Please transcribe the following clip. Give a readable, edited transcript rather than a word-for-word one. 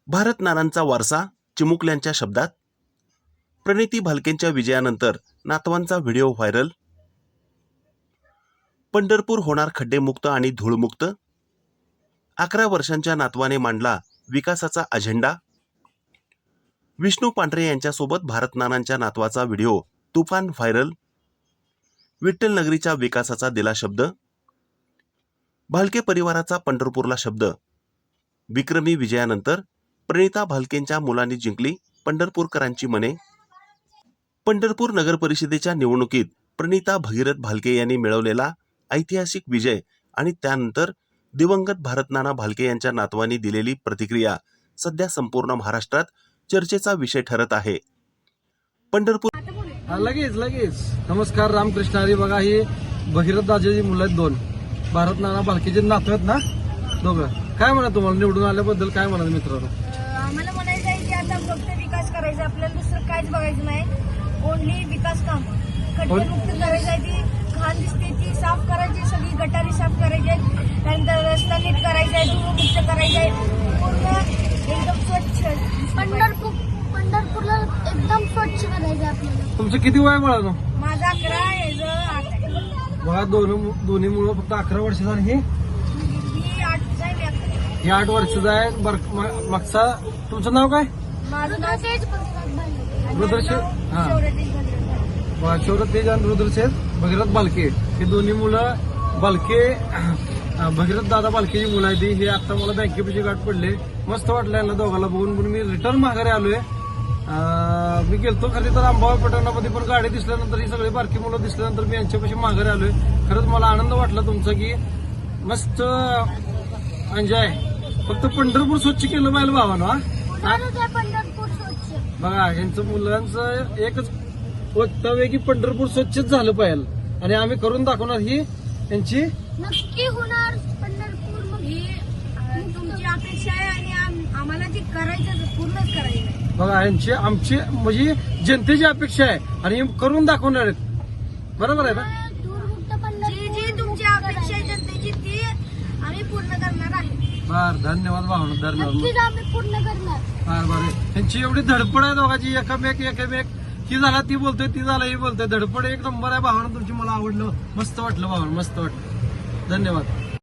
भारत नानांचा वारसा चिमुकल्यांच्या शब्दात. प्रणिती भालकेंच्या विजयानंतर नातवांचा व्हिडिओ व्हायरल. पंढरपूर होणार खड्डेमुक्त आणि धूळमुक्त. 11 वर्षांच्या नातवाने मांडला विकासाचा अजेंडा. विष्णू पांढरे यांच्यासोबत भारत नानांच्या नातवाचा व्हिडिओ तुफान व्हायरल. विठ्ठल नगरीच्या विकासाचा दिला शब्द. भालके परिवाराचा पंढरपूरला शब्द. विक्रमी विजयानंतर प्रणिता भालकेंच्या मुलांनी जिंकली पंढरपूरकरांची मने. पंढरपूर नगर परिषदेच्या निवडणुकीत प्रणिता भगीरथ भालके यांनी मिळवलेला ऐतिहासिक विजय आणि त्यानंतर दिवंगत भारतनाना भालके यांच्या नातवांनी दिलेली प्रतिक्रिया सध्या संपूर्ण महाराष्ट्रात चर्चेचा विषय ठरत आहे. पंढरपूर लगेच नमस्कार, रामकृष्ण हरी. बघा, ही भगीरथ दादाची मुलं आहेत, 2 भारतनाना भालकेचे नातू आहेत ना, दोघं. काय म्हणा तुम्हाला निवडून आल्याबद्दल काय म्हणा मित्रांनो? आम्हाला म्हणायचं आहे की आता फक्त विकास करायचा, आपल्याला दुसरं काहीच बघायचं नाही. ओनली विकास काम, खड्डेमुक्त करायचं आहे. ती घाण दिसते ती साफ करायची, सगळी गटारी साफ करायची, त्यानंतर रस्ता नीट करायचा आहे, धूळमुक्त करायचं आहे, पूर्ण एकदम स्वच्छ. पंढरपूरला एकदम स्वच्छ करायचं आपल्याला. तुमचं किती वय मुलांनो? माझा 11 आहे, 8 आहे. बघा, दोन्ही मुलं फक्त 11 वर्षाचा आणि ही 8 आहे. हे 8 वर्षाचा आहे. मागचा तुमचं नाव काय? माझं नाव रुद्रशेठ. हा, शौरभ तेज आणि रुद्रशेठ भगीरथ भालके. हे दोन्ही मुलं भालके, भगीरथ दादा भालकेची मुलं आहे ती. हे आता मला बँकेपाशी गाठ पडले, मस्त वाटलं यांना दोघाला बघून. म्हणून मी रिटर्न माघारी आलोय. मी गेलतो खरी तर अंबाबाई पटणामध्ये, पण गाडी दिसल्यानंतर ही सगळी बारकी मुलं दिसल्यानंतर मी यांच्यापाशी माघारी आलोय. खरंच मला आनंद वाटला तुमचा की मस्त एन्जॉय. फक्त पंढरपूर स्वच्छ केलं पाहिजे भावानं. पंढरपूर स्वच्छ. बघा, यांचं मुलांचं एकच वक्तव्य की पंढरपूर स्वच्छच झालं पाहिजे आणि आम्ही करून दाखवणार. ही यांची नक्की होणार पंढरपूर. मग ही तुमची अपेक्षा आहे आणि आम्हाला ती करायचं, पूर्णच करायचं. बघा, यांची आमची म्हणजे जनतेची अपेक्षा आहे आणि हे करून दाखवणार आहेत. बरोबर आहे ना? धूळमुक्त जी पंढरपूर. जी तुमची अपेक्षा आहे जनतेची, ती आम्ही पूर्ण करणार आहे. बर, धन्यवाद भावना, धन्यवाद. नक्कीच आम्ही पूर्ण करणार. बरं. त्यांची एवढी धडपड आहे दोघांची, एकमेक ही झाला ती बोलतोय, ती झाला ही बोलतोय. धडपड एक नंबर आहे भावना तुमची. मला आवडलं, मस्त वाटलं भावना, मस्त वाटलं. धन्यवाद.